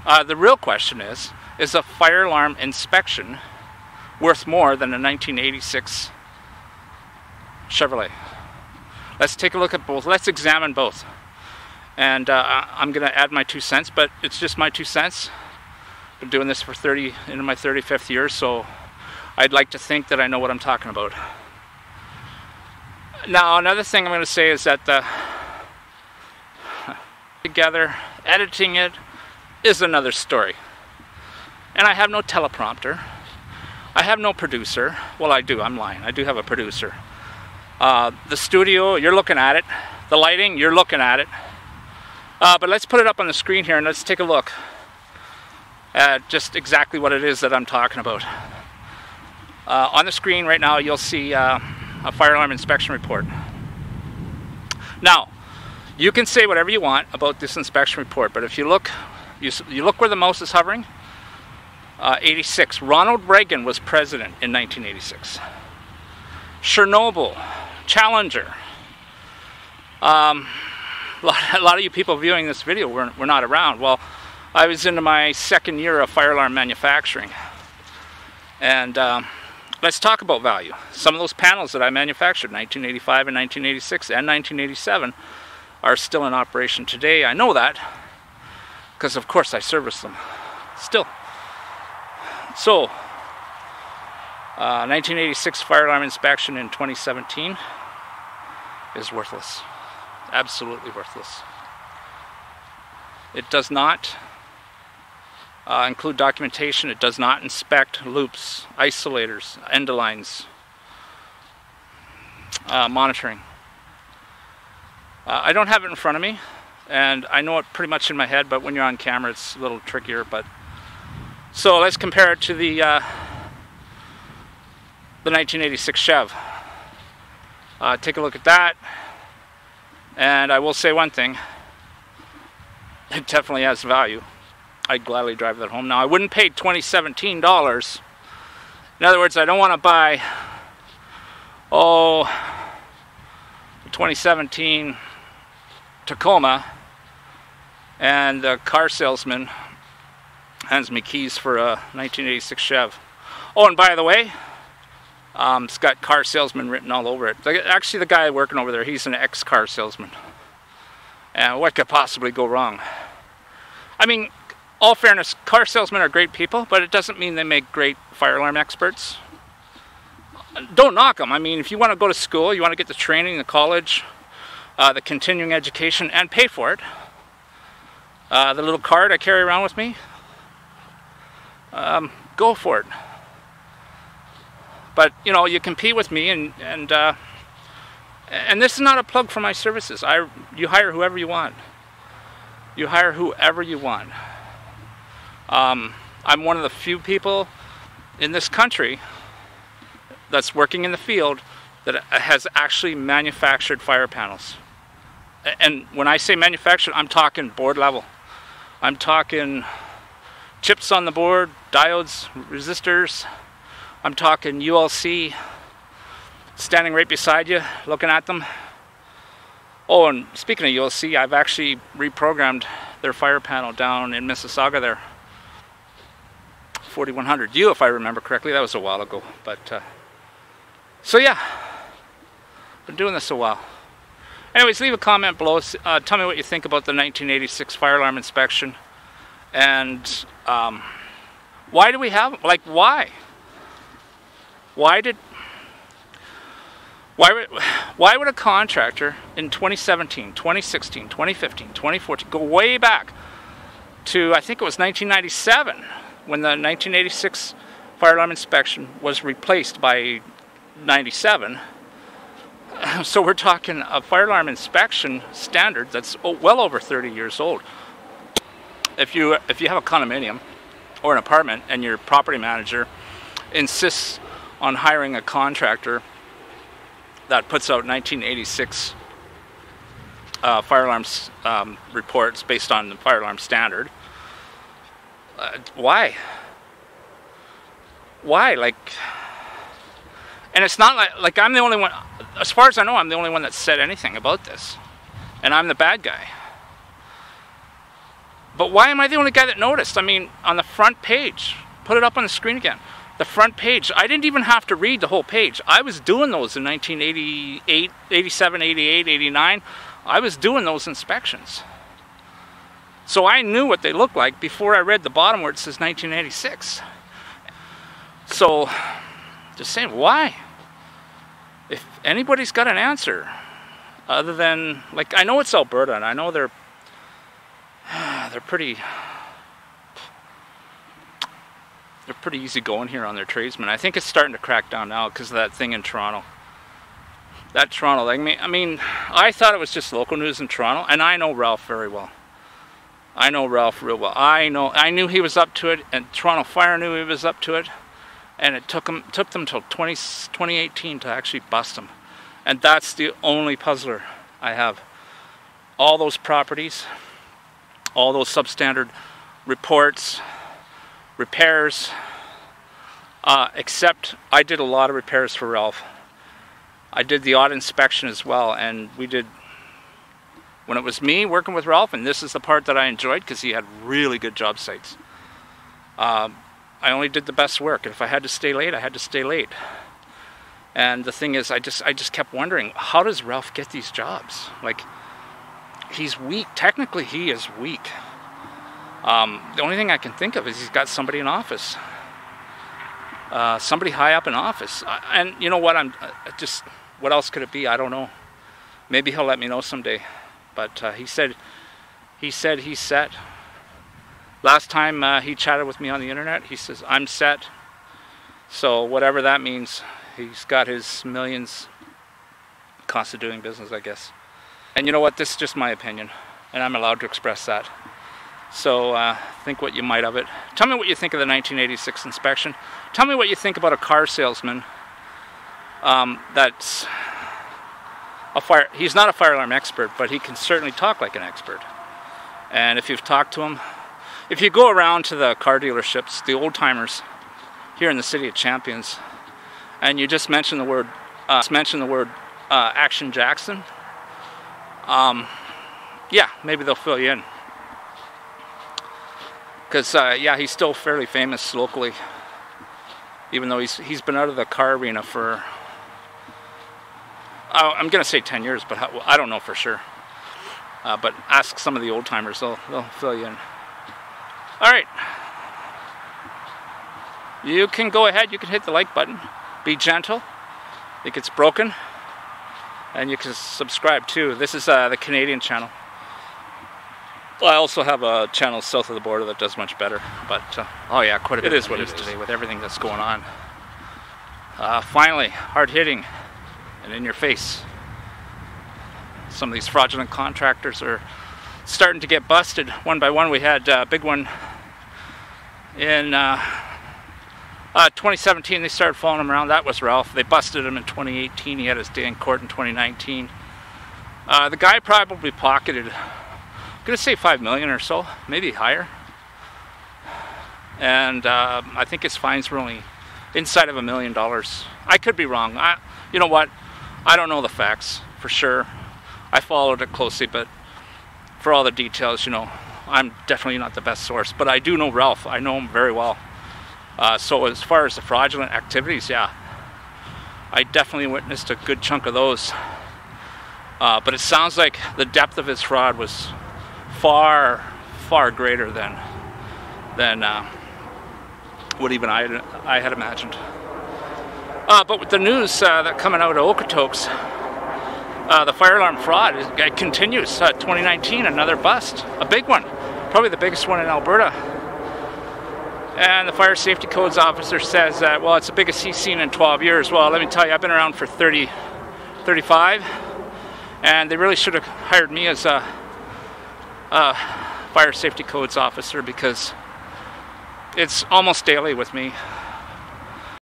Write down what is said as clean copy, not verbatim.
The real question is a fire alarm inspection worth more than a 1986 Chevrolet? Let's take a look at both. Let's examine both. And I'm going to add my 2 cents, but it's just my 2 cents. Been doing this for into my 35th year, so I'd like to think that I know what I'm talking about. Now, another thing I'm going to say is that together, editing it is another story. And I have no teleprompter. I have no producer. Well, I do. I'm lying. I do have a producer. The studio, you're looking at it. The lighting, you're looking at it. But let's put it up on the screen here and let's take a look at just exactly what it is that I'm talking about. On the screen right now, you'll see a fire alarm inspection report. Now, you can say whatever you want about this inspection report, but if you look, you look where the mouse is hovering. 86. Ronald Reagan was president in 1986. Chernobyl, Challenger. A lot of you people viewing this video were not around. Well, I was into my second year of fire alarm manufacturing. And let's talk about value. Some of those panels that I manufactured in 1985 and 1986 and 1987 are still in operation today. I know that because of course I service them still. So 1986 fire alarm inspection in 2017 is worthless. Absolutely worthless. It does not include documentation. It does not inspect loops, isolators, end lines, monitoring. I don't have it in front of me, and I know it pretty much in my head, but when you're on camera it's a little trickier. But so let's compare it to the 1986 Chev. Take a look at that, and I will say one thing: it definitely has value. I'd gladly drive that home. Now, I wouldn't pay $2017. In other words, I don't want to buy, the 2017 Tacoma and the car salesman hands me keys for a 1986 Chev. Oh, and by the way, it's got car salesman written all over it. Actually, the guy working over there, he's an ex-car salesman. And what could possibly go wrong? I mean, all fairness, car salesmen are great people, but it doesn't mean they make great fire alarm experts. Don't knock them. I mean, if you want to go to school, you want to get the training, the college, the continuing education, and pay for it. The little card I carry around with me, go for it. But you know, you compete with me, and this is not a plug for my services. You hire whoever you want. You hire whoever you want. I'm one of the few people in this country that's working in the field that has actually manufactured fire panels. And when I say manufactured, I'm talking board level. I'm talking chips on the board, diodes, resistors. I'm talking ULC, standing right beside you, looking at them. Oh, and speaking of ULC, I've actually reprogrammed their fire panel down in Mississauga there. 4100U, if I remember correctly. That was a while ago. But so yeah, been doing this a while. Anyways, leave a comment below. Tell me what you think about the 1986 fire alarm inspection, and why do we have, like, why would a contractor in 2017, 2016, 2015, 2014, go way back to, I think it was 1997, when the 1986 fire alarm inspection was replaced by 97. So we're talking a fire alarm inspection standard that's well over 30 years old. If you have a condominium or an apartment and your property manager insists on hiring a contractor that puts out 1986 fire alarms reports based on the fire alarm standard, why? Like, and it's not like I'm the only one, as far as I know, I'm the only one that said anything about this, and I'm the bad guy. But why am I the only guy that noticed? I mean, on the front page, put it up on the screen again. The front page, I didn't even have to read the whole page. I was doing those in 1988, 87, 88, 89. I was doing those inspections. So I knew what they looked like before I read the bottom where it says 1986. So, just saying, why? If anybody's got an answer, other than, like, I know it's Alberta, and I know they're pretty easy going here on their tradesmen. I think it's starting to crack down now because of that thing in Toronto. That Toronto, like, I mean, I thought it was just local news in Toronto, and I know Ralph very well. I know Ralph real well. I knew he was up to it, and Toronto Fire knew he was up to it, and it took them till 2018 to actually bust him. And that's the only puzzler I have. All those properties, all those substandard reports, repairs, except I did a lot of repairs for Ralph. I did the odd inspection as well, and we did, when it was me working with Ralph, and this is the part that I enjoyed because he had really good job sites. I only did the best work, and if I had to stay late, I had to stay late. And the thing is, I just kept wondering, how does Ralph get these jobs? Like, he's weak. Technically, he is weak. The only thing I can think of is he's got somebody in office. Somebody high up in office. And you know what, what else could it be? I don't know. Maybe he'll let me know someday. But he said he's set. Last time he chatted with me on the internet, he says, I'm set. So whatever that means, he's got his millions cost of doing business, I guess. And you know what, this is just my opinion, and I'm allowed to express that. So think what you might of it. Tell me what you think of the 1986 inspection. Tell me what you think about a car salesman that's he's not a fire alarm expert, but he can certainly talk like an expert. And if you've talked to him, if you go around to the car dealerships, the old timers here in the city of Champions, and you just mention the word Action Jackson, yeah, maybe they'll fill you in. Because yeah, he's still fairly famous locally, even though he's been out of the car arena for, I'm gonna say 10 years, but I don't know for sure. But ask some of the old timers; they'll fill you in. All right, you can go ahead. You can hit the like button. Be gentle. I think it's broken, and you can subscribe too. This is the Canadian channel. Well, I also have a channel south of the border that does much better, but oh yeah, quite a bit. It is what it is today with everything that's going on. Finally, hard-hitting and in your face. Some of these fraudulent contractors are starting to get busted one by one. We had a big one in 2017. They started following him around. That was Ralph. They busted him in 2018. He had his day in court in 2019. The guy probably pocketed, I'm gonna say 5 million or so, maybe higher. And I think his fines were only inside of $1 million. I could be wrong. You know what? I don't know the facts for sure. I followed it closely, but for all the details, you know, I'm definitely not the best source. But I do know Ralph. I know him very well. So as far as the fraudulent activities, yeah, I definitely witnessed a good chunk of those. But it sounds like the depth of his fraud was far, far greater than what even I had imagined. But with the news that coming out of Okotoks, the fire alarm fraud it continues. 2019, another bust, a big one, probably the biggest one in Alberta. And the fire safety codes officer says that, well, it's the biggest he's seen in 12 years. Well, let me tell you, I've been around for 35, and they really should have hired me as a fire safety codes officer, because it's almost daily with me.